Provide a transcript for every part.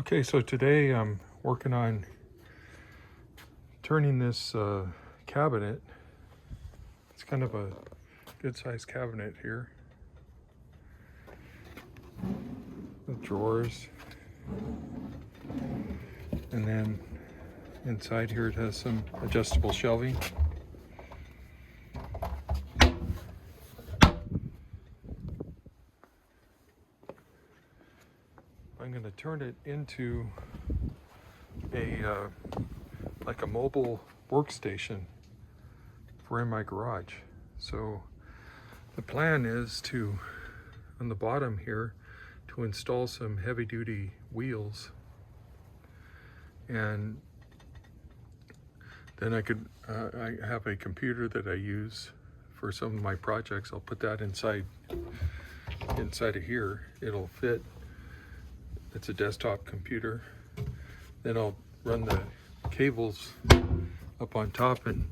Okay, so today I'm working on turning this cabinet. It's kind of a good sized cabinet here with drawers, and then inside here it has some adjustable shelving. I'm going to turn it into a like a mobile workstation for in my garage. So the plan is to, on the bottom here, to install some heavy-duty wheels, and then I have a computer that I use for some of my projects. I'll put that inside of here. It'll fit. It's a desktop computer. Then I'll run the cables up on top and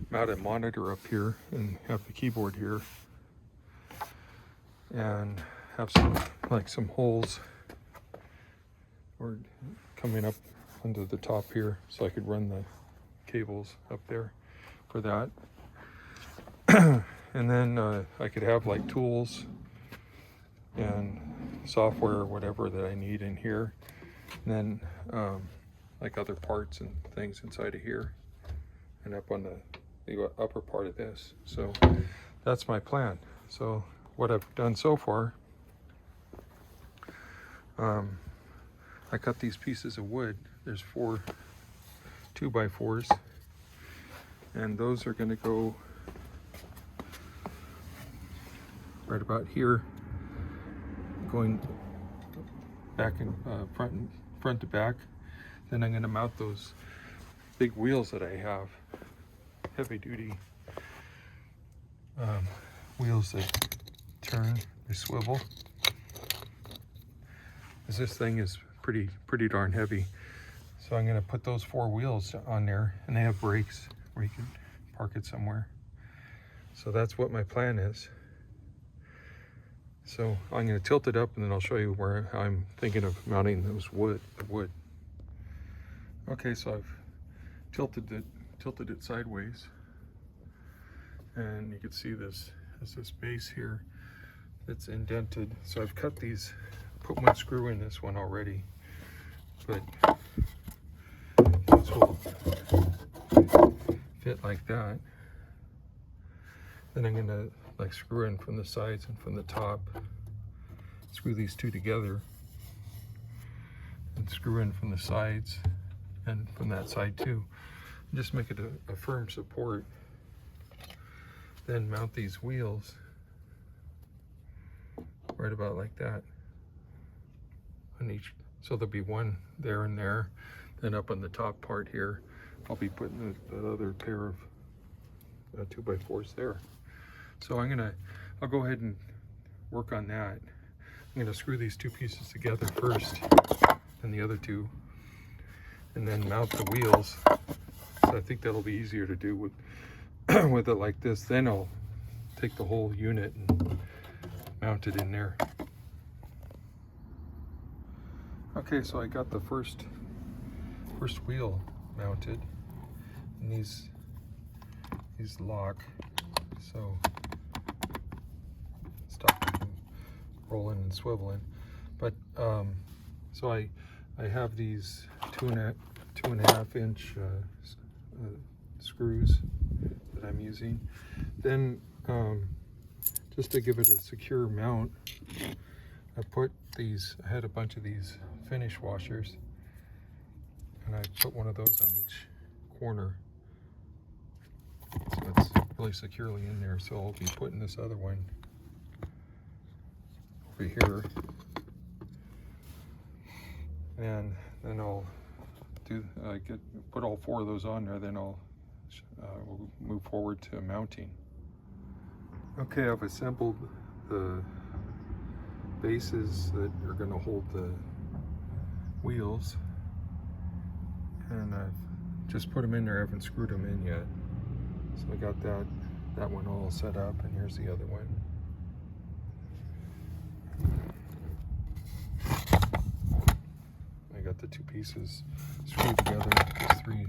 mount a monitor up here and have the keyboard here, and have some holes or coming up under the top here, so I could run the cables up there for that. And then I could have like tools and software or whatever that I need in here, and then like other parts and things inside of here and up on the upper part of this. So that's my plan. So what I've done so far, I cut these pieces of wood. There's 4 2x4s, and those are going to go right about here, going back and front to back. Then I'm going to mount those big wheels that I have, heavy duty wheels that turn, they swivel. This thing is pretty darn heavy. So I'm going to put those 4 wheels on there, and they have brakes where you can park it somewhere. So that's what my plan is. So I'm going to tilt it up, and then I'll show you how I'm thinking of mounting the wood. Okay, so I've tilted it sideways, and you can see this base here that's indented. So I've cut these, put one screw in this one already, but this will fit like that. Then I'm gonna like screw in from the sides and from the top, screw these 2 together, and screw in from the sides and from that side too. Just make it a firm support. Then mount these wheels right about like that on each. So there'll be one there and there. Then up on the top part here, I'll be putting the other pair of 2x4s there. So I'll go ahead and work on that. I'm gonna screw these 2 pieces together first, and the other 2, and then mount the wheels. So I think that'll be easier to do with with it like this. Then I'll take the whole unit and mount it in there. Okay, so I got the first wheel mounted, and these lock, so stop them from rolling and swiveling. But so I have these 2.5 inch screws that I'm using. Then just to give it a secure mount, I had a bunch of these finish washers, and I put one of those on each corner, so it's really securely in there. So I'll be putting this other one over here, and then I'll put all 4 of those on there. Then we'll move forward to mounting. Okay, I've assembled the bases that are going to hold the wheels, and I've just put them in there. I haven't screwed them in yet. So I got that one all set up, and here's the other one. I got got the two pieces screwed together. There's three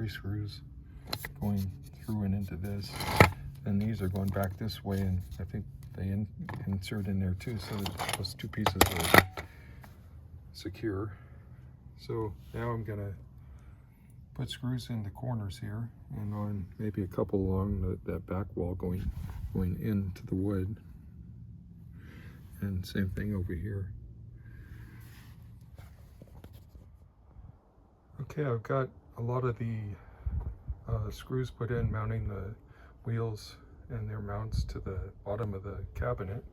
screws going through and into this, and these are going back this way, and I think they insert in there too, so that those two pieces are secure. So now I'm gonna put screws in the corners here, and on maybe a couple along that back wall going into the wood, and same thing over here. Okay, I've got a lot of the screws put in, mounting the wheels and their mounts to the bottom of the cabinet.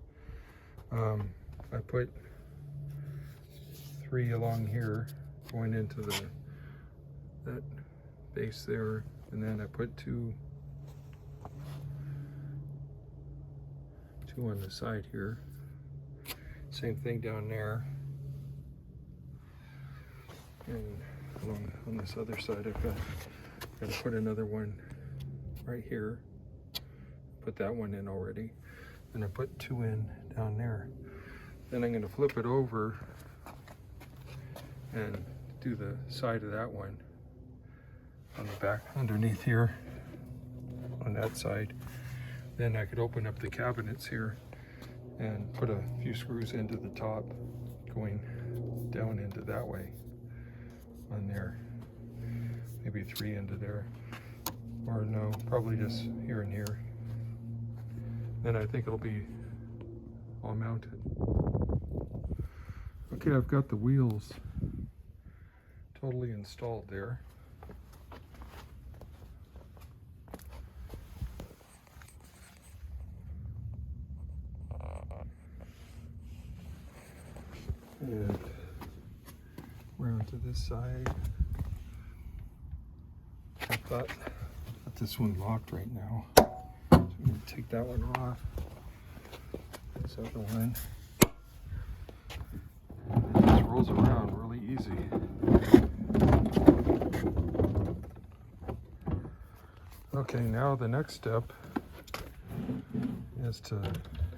I put 3 along here going into that base there, and then I put two on the side here. Same thing down there, and on this other side I've got to put another one right here. Put that one in already, and I put 2 in down there. Then I'm going to flip it over and do the side of that one on the back underneath here on that side. Then I could open up the cabinets here and put a few screws into the top going down into that way on there. Maybe 3 into there, or no, probably just here and here. Then I think it'll be all mounted. Okay, I've got the wheels totally installed there. And around to this side. I've got this one locked right now. So I'm going to take that one off. This other one. It just rolls around really easy. Okay, now the next step is to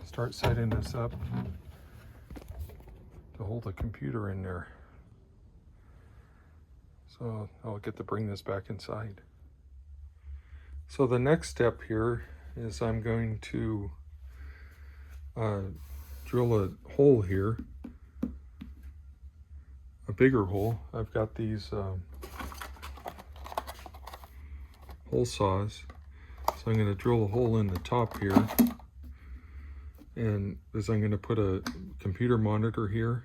start setting this up to hold the computer in there. So I'll get to bring this back inside. So the next step here is I'm going to drill a hole here, a bigger hole. I've got these hole saws. So I'm going to drill a hole in the top here, and as I'm going to put a computer monitor here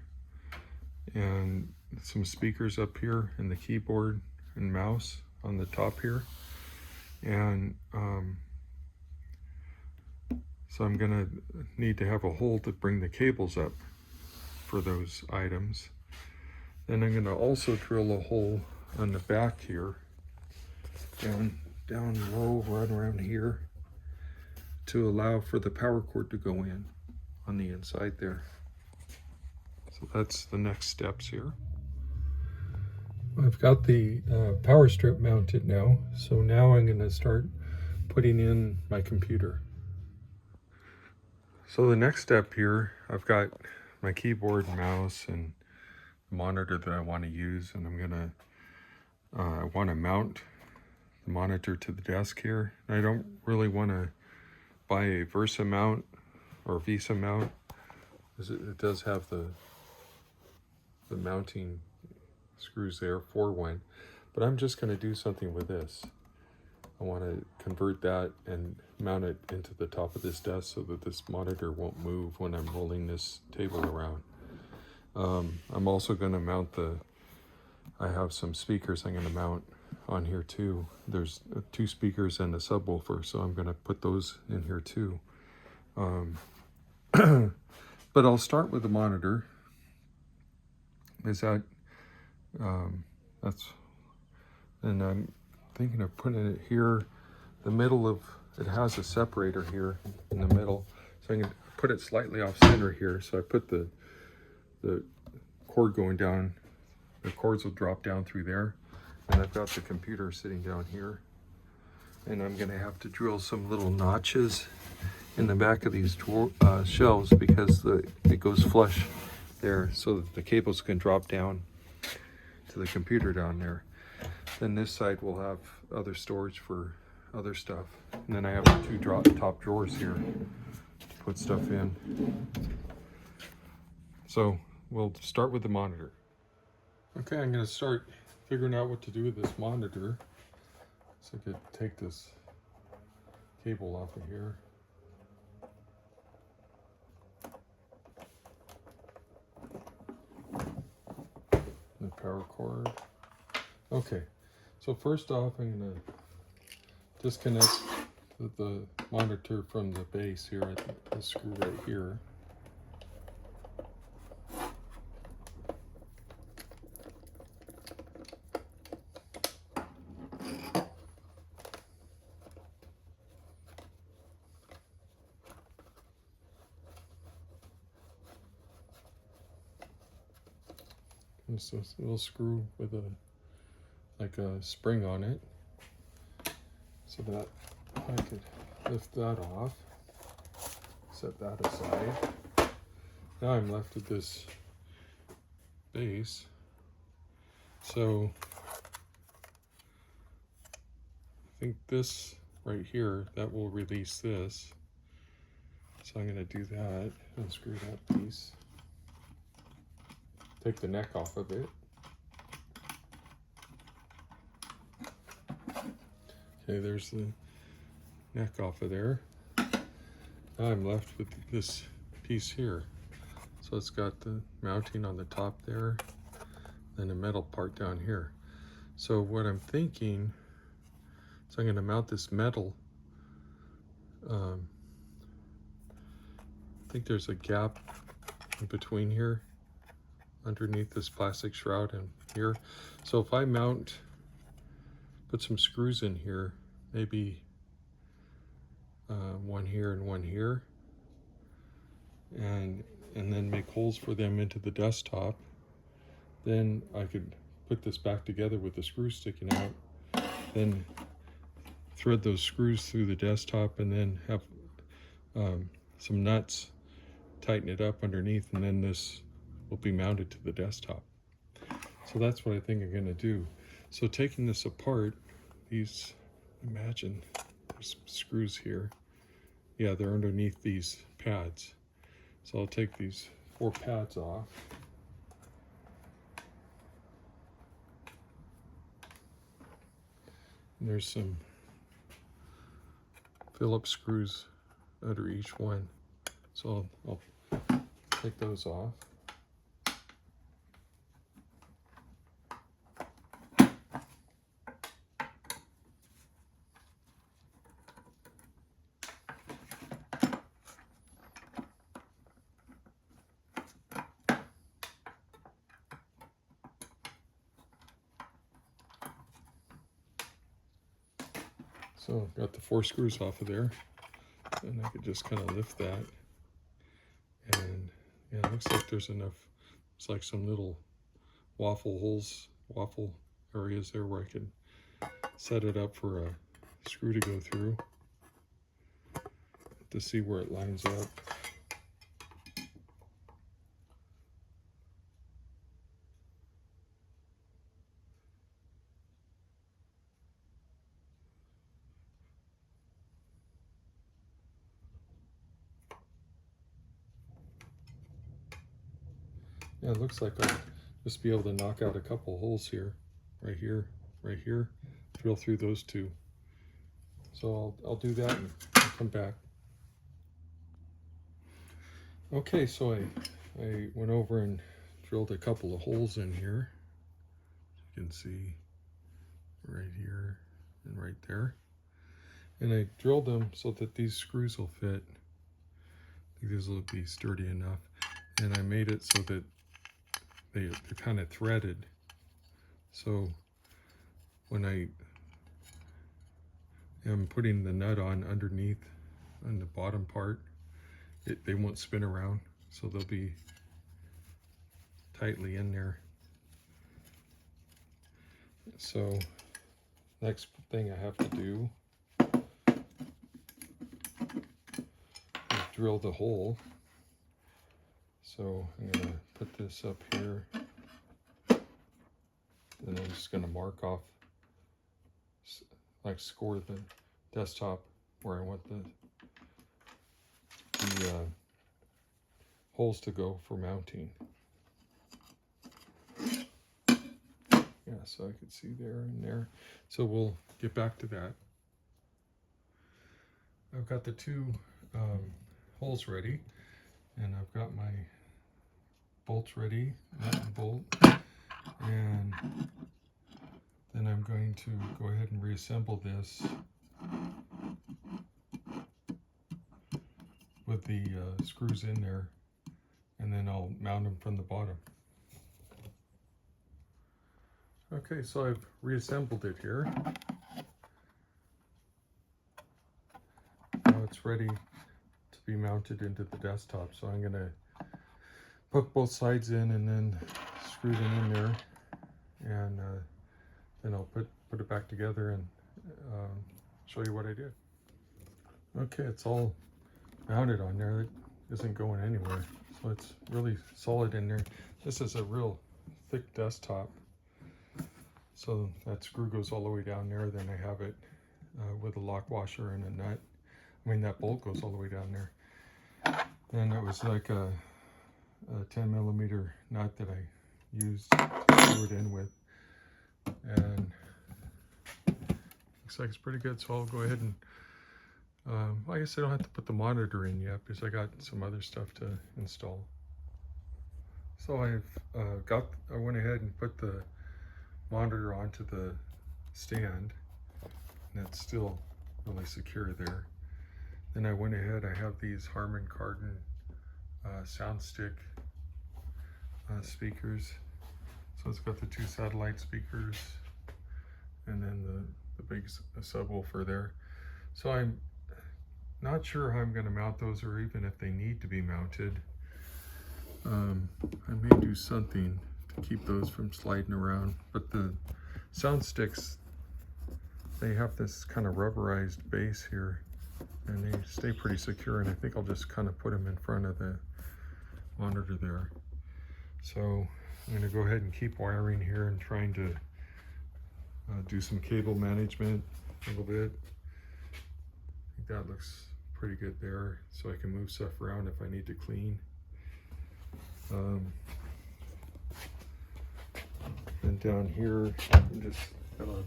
and some speakers up here and the keyboard and mouse on the top here. And so I'm gonna need to have a hole to bring the cables up for those items. Then I'm gonna also drill a hole on the back here, down low, right around here, to allow for the power cord to go in on the inside there. So that's the next steps here. I've got the power strip mounted now, so now I'm going to start putting in my computer. So the next step here, I've got my keyboard and mouse and monitor that I want to use, and I'm going to want to mount the monitor to the desk here. I don't really want to buy a Versa mount or Visa mount, because it does have the mounting screws there for one, but I'm just going to do something with this. I want to convert that and mount it into the top of this desk so that this monitor won't move when I'm rolling this table around. I'm also going to mount I have some speakers I'm going to mount on here too. There's 2 speakers and a subwoofer, so I'm going to put those in here too. But I'll start with the monitor. And I'm thinking of putting it here, the middle of, it has a separator here in the middle, so I'm going to put it slightly off center here. So I put the cord going down, the cords will drop down through there, and I've got the computer sitting down here, and I'm going to have to drill some little notches in the back of these shelves, because it goes flush there so that the cables can drop down to the computer down there. Then this side will have other storage for other stuff. And then I have two top drawers here to put stuff in. So we'll start with the monitor. Okay, I'm going to start figuring out what to do with this monitor. So I could take this cable off of here. The power cord. Okay, so first off, I'm going to disconnect the monitor from the base here at the screw right here. It's a little screw with a spring on it, so that I could lift that off, set that aside. Now I'm left with this base. So I think this right here, that will release this. So I'm going to do that, unscrew that piece. Take the neck off of it. Okay, there's the neck off of there. Now I'm left with this piece here. So it's got the mounting on the top there, then a metal part down here. So what I'm thinking, so I'm going to mount this metal. I think there's a gap in between here, underneath this plastic shroud and here. So if I put some screws in here, maybe one here and one here, and then make holes for them into the desktop, then I could put this back together with the screws sticking out, then thread those screws through the desktop, and then have some nuts tighten it up underneath, and then this will be mounted to the desktop. So that's what I think I'm going to do. So taking this apart, these, imagine there's screws here. Yeah, they're underneath these pads. So I'll take these 4 pads off. And there's some Phillips screws under each one. So I'll take those off. So I've got the 4 screws off of there, and I could just kind of lift that. And yeah, it looks like there's enough, it's like some little waffle areas there where I can set it up for a screw to go through to see where it lines up. Yeah, it looks like I'll just be able to knock out a couple holes here, right here, drill through those 2. So I'll do that and I'll come back. Okay, so I went over and drilled a couple of holes in here. You can see right here and right there. And I drilled them so that these screws will fit. I think these will be sturdy enough. And I made it so that they're kind of threaded. So when I am putting the nut on underneath on the bottom part, they won't spin around, so they'll be tightly in there. So next thing I have to do is drill the hole. So I'm going to put this up here. and I'm just going to mark off, like score the desktop where I want the holes to go for mounting. Yeah, so I could see there and there. So we'll get back to that. I've got the two holes ready, and I've got my bolts ready, nut and bolt, and then I'm going to go ahead and reassemble this with the screws in there, and then I'll mount them from the bottom. Okay, so I've reassembled it here. Now it's ready to be mounted into the desktop. So I'm gonna hook both sides in and then screw them in there, and then I'll put it back together and show you what I did. Okay, it's all mounted on there. It isn't going anywhere. So it's really solid in there. This is a real thick desktop. So that screw goes all the way down there. Then I have it with a lock washer and a nut. I mean, that bolt goes all the way down there. And it was like a 10 millimeter nut that I used to screw it in with. And looks like it's pretty good. So I'll go ahead and, I guess I don't have to put the monitor in yet because I got some other stuff to install. So I went ahead and put the monitor onto the stand, and it's still really secure there. Then I went ahead, I have these Harman Kardon sound stick speakers. So it's got the two satellite speakers and then the big subwoofer there. So I'm not sure how I'm going to mount those, or even if they need to be mounted. I may do something to keep those from sliding around, but the sound sticks, they have this kind of rubberized base here, and they stay pretty secure, and I think I'll just kind of put them in front of the monitor there. So I'm going to go ahead and keep wiring here and trying to do some cable management a little bit. I think that looks pretty good there, so I can move stuff around if I need to clean. And down here, I'm just got a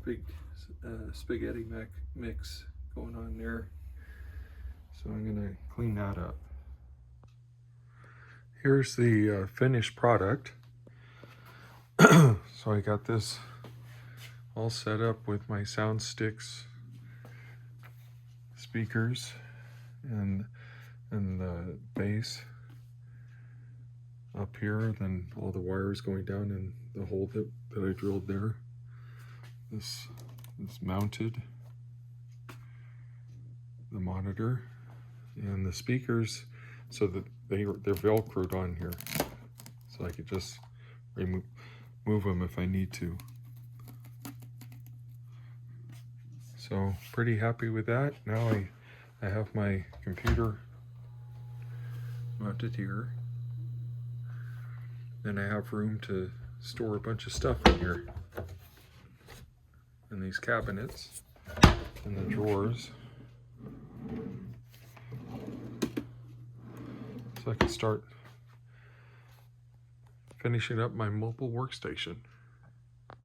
big spaghetti mix going on there. So I'm gonna clean that up. Here's the finished product. So I got this all set up with my sound sticks, speakers, and the bass up here, then all the wires going down in the hole that I drilled there. This is mounted, the monitor and the speakers, so that they're velcroed on here, so I could just move them if I need to. So pretty happy with that. Now I have my computer mounted here. Then I have room to store a bunch of stuff in here, in these cabinets, in the drawers. So I can start finishing up my mobile workstation.